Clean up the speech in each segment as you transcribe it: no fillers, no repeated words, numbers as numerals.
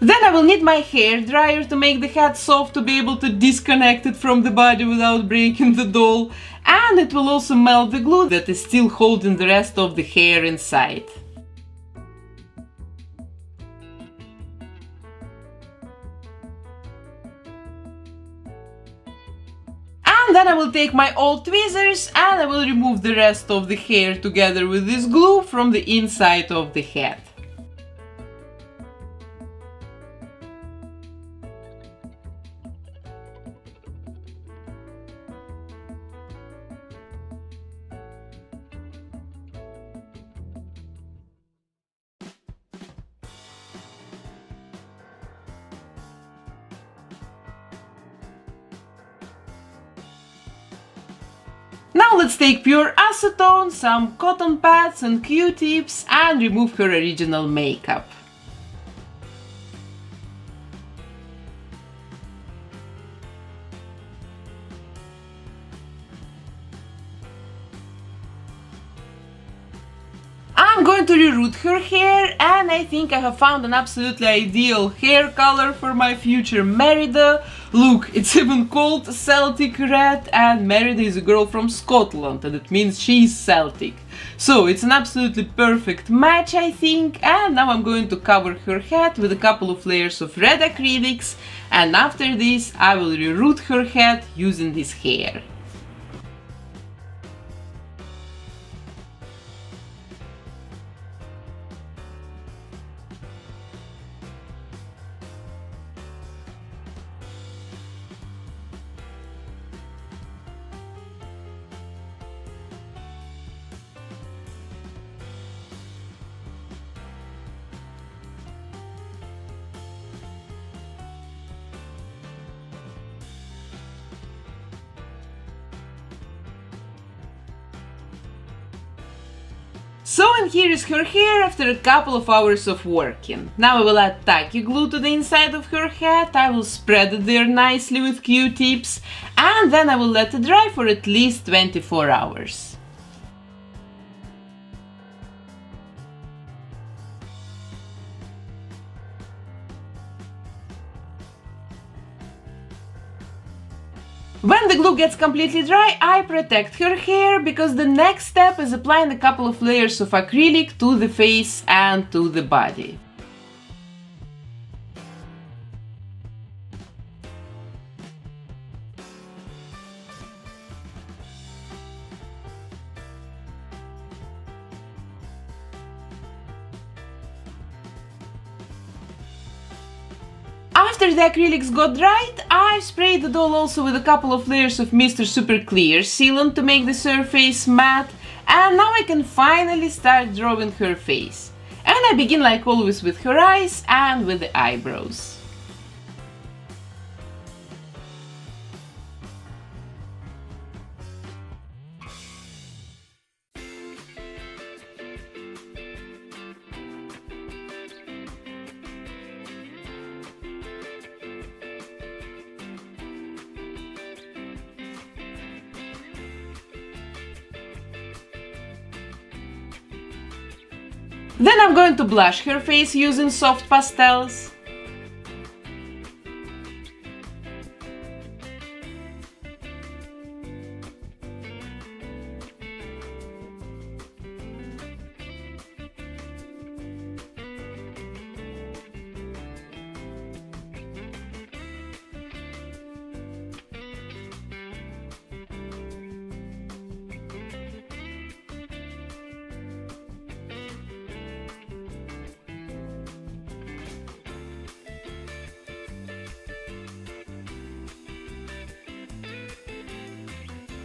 Then I will need my hair dryer to make the hat soft to be able to disconnect it from the body without breaking the doll, and it will also melt the glue that is still holding the rest of the hair inside. And then I will take my old tweezers and I will remove the rest of the hair together with this glue from the inside of the hat. Now let's take pure acetone, some cotton pads and Q-tips and remove her original makeup. I'm going to reroot her hair, and I think I have found an absolutely ideal hair color for my future Merida. Look, it's even called Celtic Red, and Merida is a girl from Scotland, and it means she's Celtic. So it's an absolutely perfect match, I think, and now I'm going to cover her head with a couple of layers of red acrylics, and after this I will reroot her head using this hair. So, and here is her hair after a couple of hours of working. Now I will add tacky glue to the inside of her head, I will spread it there nicely with Q-tips, and then I will let it dry for at least 24 hours. When the glue gets completely dry, I protect her hair, because the next step is applying a couple of layers of acrylic to the face and to the body. After the acrylics got dried, I sprayed the doll also with a couple of layers of Mr. Super Clear sealant to make the surface matte, and now I can finally start drawing her face. And I begin like always with her eyes and with the eyebrows. Then I'm going to blush her face using soft pastels.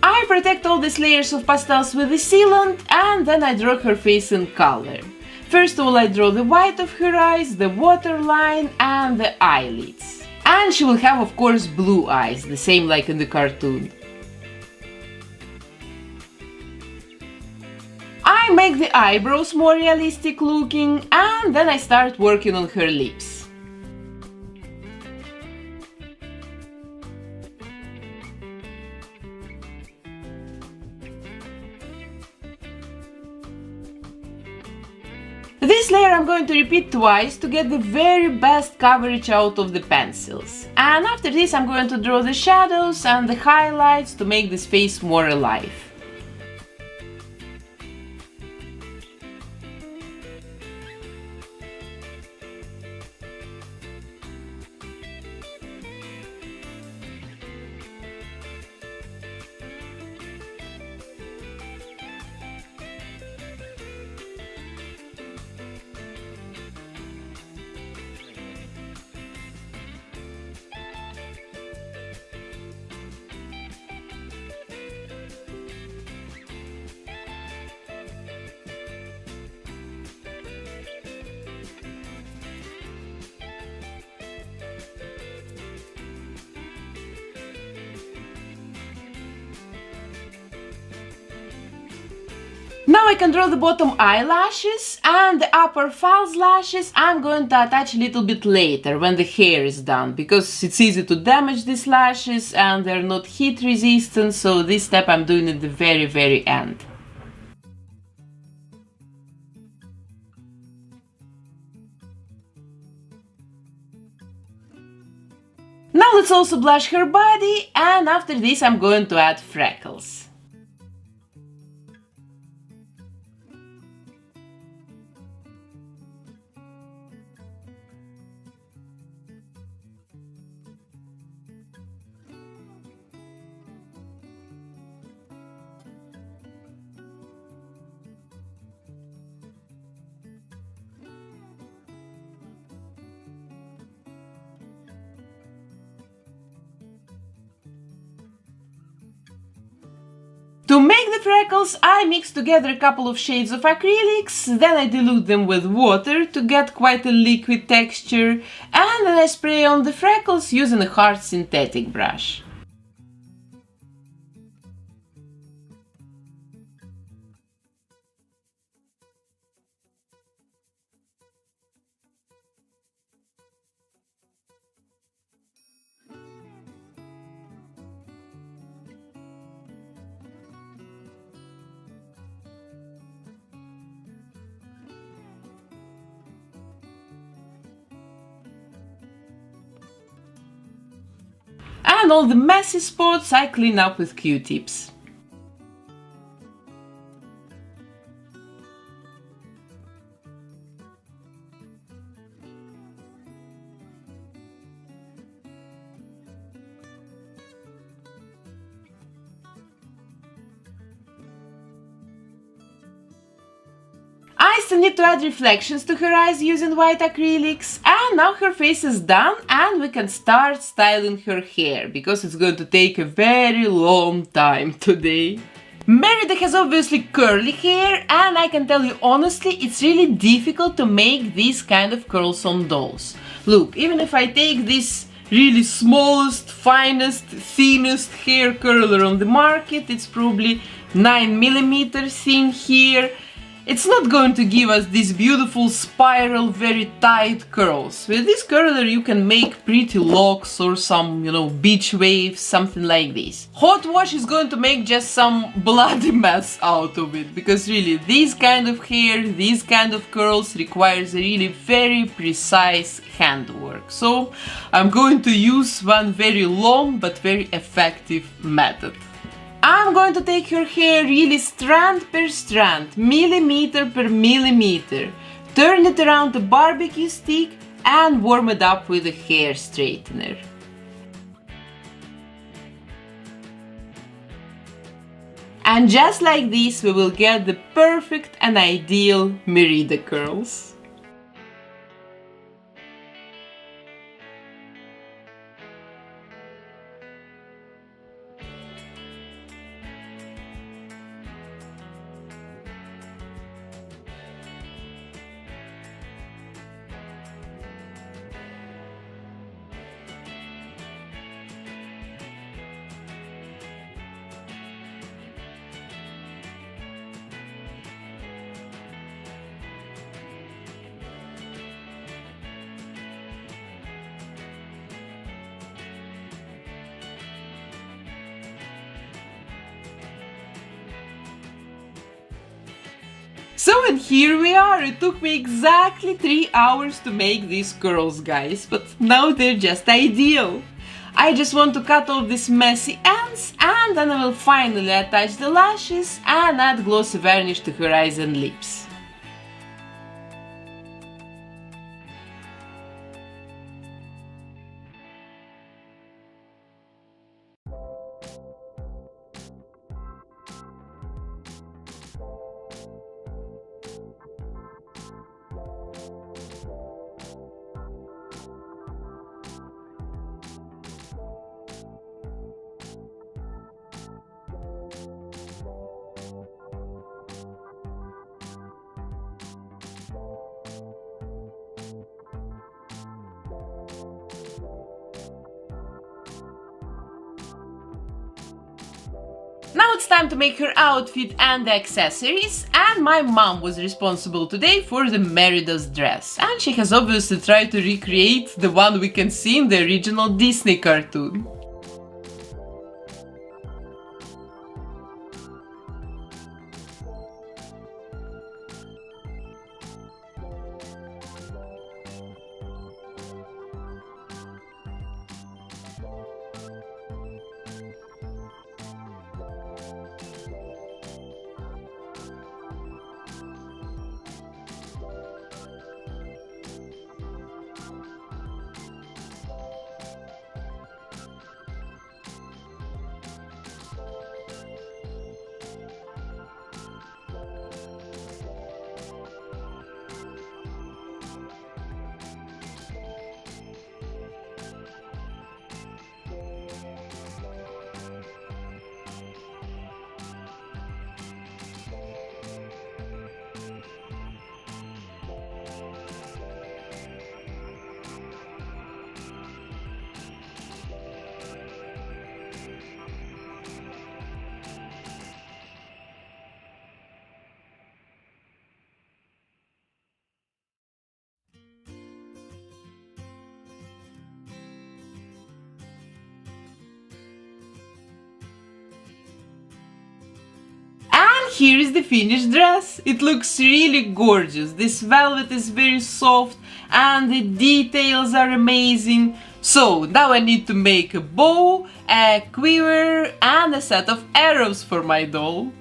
I protect all these layers of pastels with the sealant, and then I draw her face in color. First of all, I draw the white of her eyes, the waterline and the eyelids. And she will have, of course, blue eyes, the same like in the cartoon. I make the eyebrows more realistic looking, and then I start working on her lips. This layer I'm going to repeat twice to get the very best coverage out of the pencils. And after this I'm going to draw the shadows and the highlights to make this face more alive. Now I can draw the bottom eyelashes, and the upper false lashes I'm going to attach a little bit later when the hair is done, because it's easy to damage these lashes and they're not heat resistant, so this step I'm doing at the very end. Now let's also blush her body, and after this I'm going to add freckles. To make the freckles, I mix together a couple of shades of acrylics, then I dilute them with water to get quite a liquid texture, and then I spray on the freckles using a hard synthetic brush. And all the messy spots I clean up with Q-tips. I still need to add reflections to her eyes using white acrylics, and now her face is done and we can start styling her hair, because it's going to take a very long time today. Merida has obviously curly hair, and I can tell you honestly, it's really difficult to make these kind of curls on dolls. Look, even if I take this really smallest, finest, thinnest hair curler on the market, it's probably 9mm thin here. It's not going to give us these beautiful spiral, very tight curls. With this curler you can make pretty locks or some, beach waves, something like this. Hot wash is going to make just some bloody mess out of it, because really this kind of hair, these kind of curls requires a really very precise handwork. So I'm going to use one very long but very effective method. I'm going to take her hair really strand per strand, millimeter per millimeter, turn it around the barbecue stick and warm it up with a hair straightener. And just like this we will get the perfect and ideal Merida curls. So and here we are, it took me exactly 3 hours to make these curls, guys, but now they're just ideal. I just want to cut off these messy ends and then I will finally attach the lashes and add glossy varnish to her eyes and lips. Now it's time to make her outfit and the accessories, and my mom was responsible today for the Merida's dress, and she has obviously tried to recreate the one we can see in the original Disney cartoon. Here is the finished dress. It looks really gorgeous. This velvet is very soft and the details are amazing. So now I need to make a bow, a quiver and a set of arrows for my doll.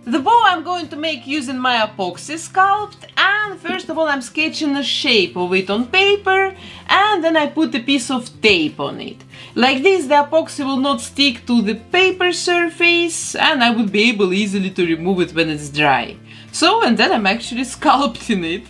The bow I'm going to make using my epoxy sculpt, and first of all I'm sketching the shape of it on paper and then I put a piece of tape on it. Like this the epoxy will not stick to the paper surface and I will be able easily to remove it when it's dry. So and then I'm actually sculpting it.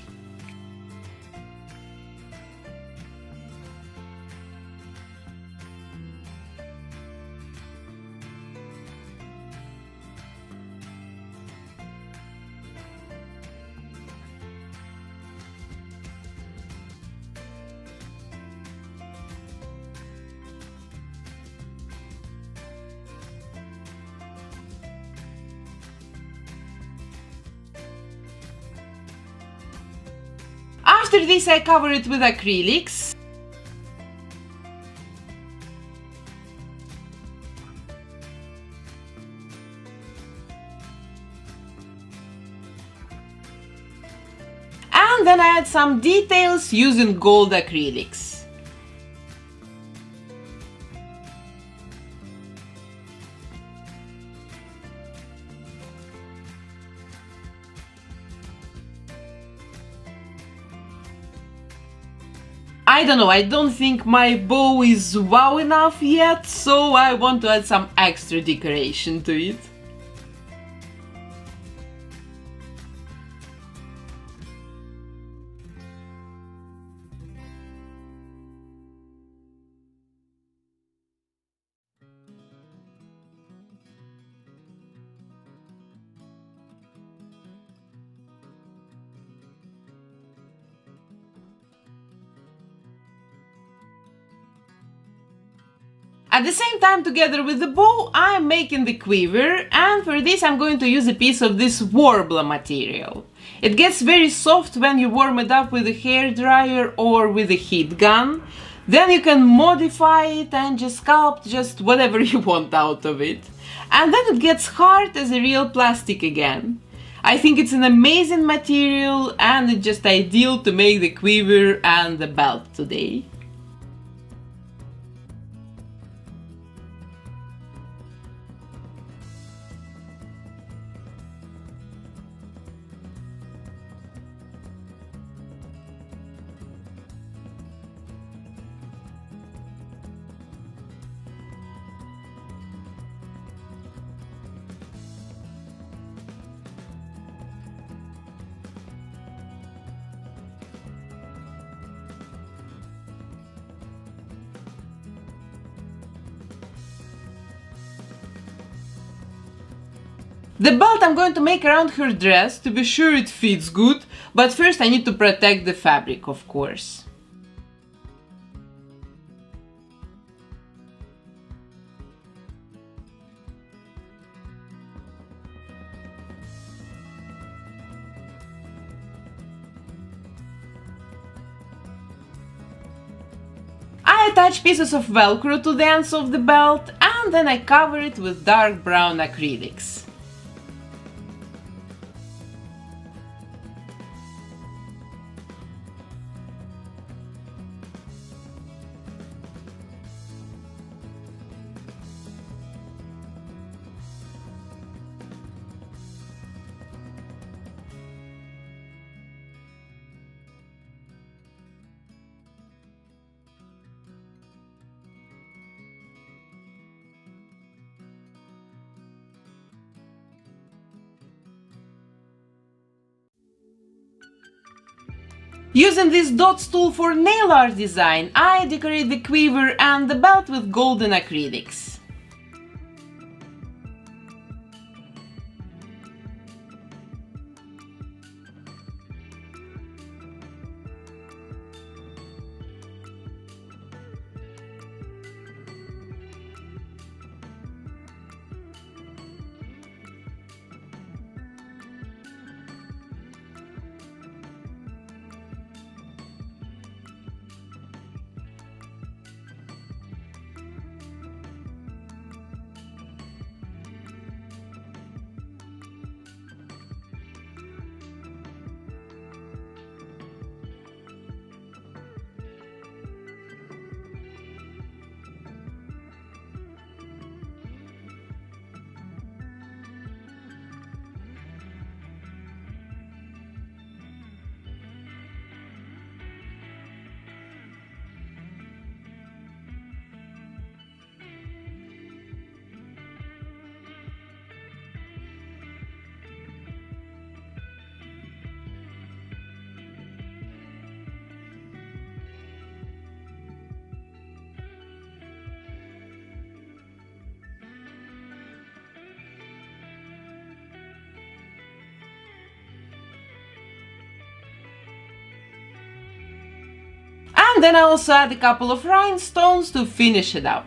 After this I cover it with acrylics. And then I add some details using gold acrylics. I don't know, I don't think my bow is wow enough yet, so I want to add some extra decoration to it. At the same time, together with the bow, I am making the quiver, and for this I'm going to use a piece of this warbler material. It gets very soft when you warm it up with a hairdryer or with a heat gun. Then you can modify it and just sculpt just whatever you want out of it. and then it gets hard as a real plastic again. I think it's an amazing material and it's just ideal to make the quiver and the belt today. The belt I'm going to make around her dress to be sure it fits good, but first I need to protect the fabric, of course. I attach pieces of velcro to the ends of the belt and then I cover it with dark brown acrylics. Using this dots tool for nail art design, I decorate the quiver and the belt with golden acrylics. And then I also add a couple of rhinestones to finish it up.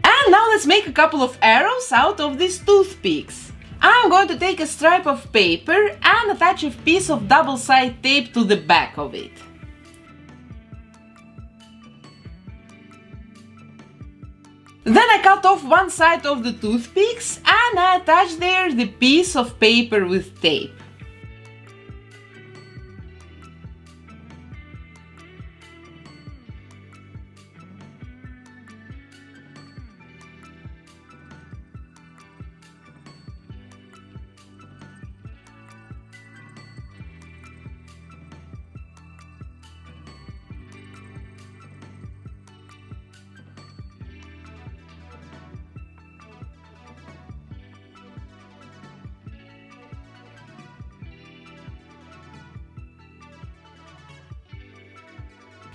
And now let's make a couple of arrows out of these toothpicks. I'm going to take a stripe of paper and attach a piece of double-sided tape to the back of it. Then I cut off one side of the toothpicks and I attach there the piece of paper with tape.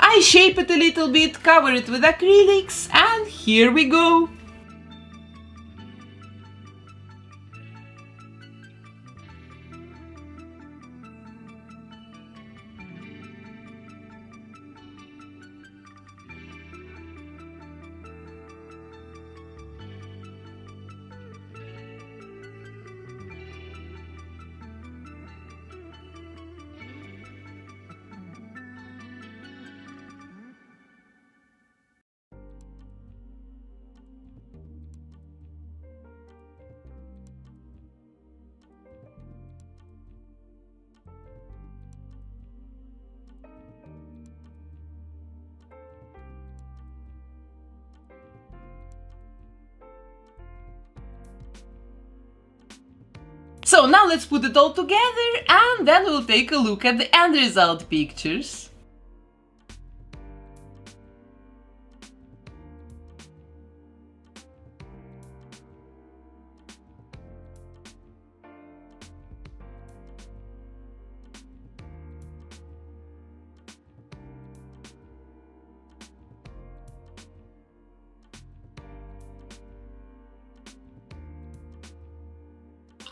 I shape it a little bit, cover it with acrylics, and here we go! So now let's put it all together and then we'll take a look at the end result pictures.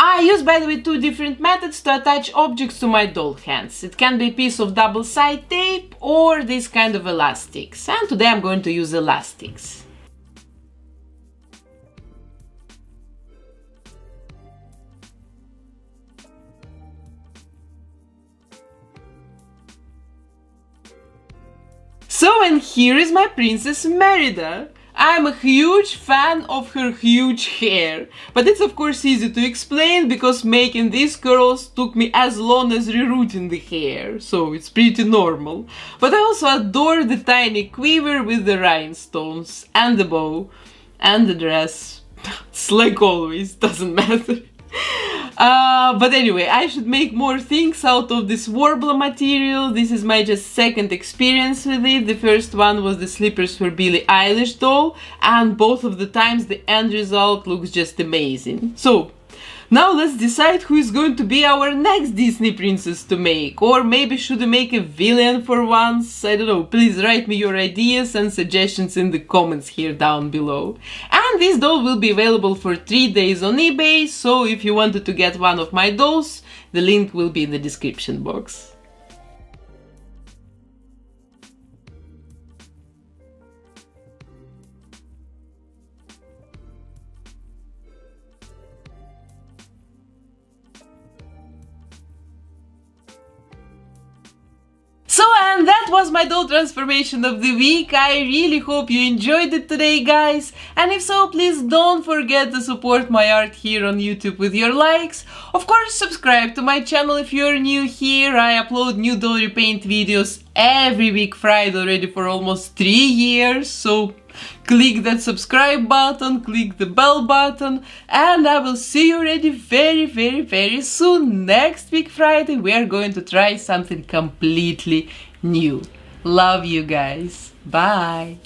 I use, by the way, two different methods to attach objects to my doll hands. It can be a piece of double-side tape or this kind of elastics. And today I'm going to use elastics. So, and here is my Princess Merida. I'm a huge fan of her huge hair, but it's of course easy to explain because making these curls took me as long as rerouting the hair, so it's pretty normal. But I also adore the tiny quiver with the rhinestones, and the bow, and the dress. It's like always, doesn't matter. But anyway, I should make more things out of this warbler material. This is my just second experience with it. The first one was the slippers for Billie Eilish doll, and both of the times the end result looks just amazing. So, now let's decide who is going to be our next Disney princess to make. Or maybe should we make a villain for once? I don't know, please write me your ideas and suggestions in the comments here down below. And this doll will be available for 3 days on eBay, so if you wanted to get one of my dolls, the link will be in the description box. So, and that was my doll transformation of the week. I really hope you enjoyed it today, guys. And if so, please don't forget to support my art here on YouTube with your likes. Of course, subscribe to my channel if you're new here. I upload new doll repaint videos every week Friday already for almost 3 years. So click that subscribe button, click the bell button, and I will see you already very soon. Next week Friday we are going to try something completely new. Love you guys. Bye.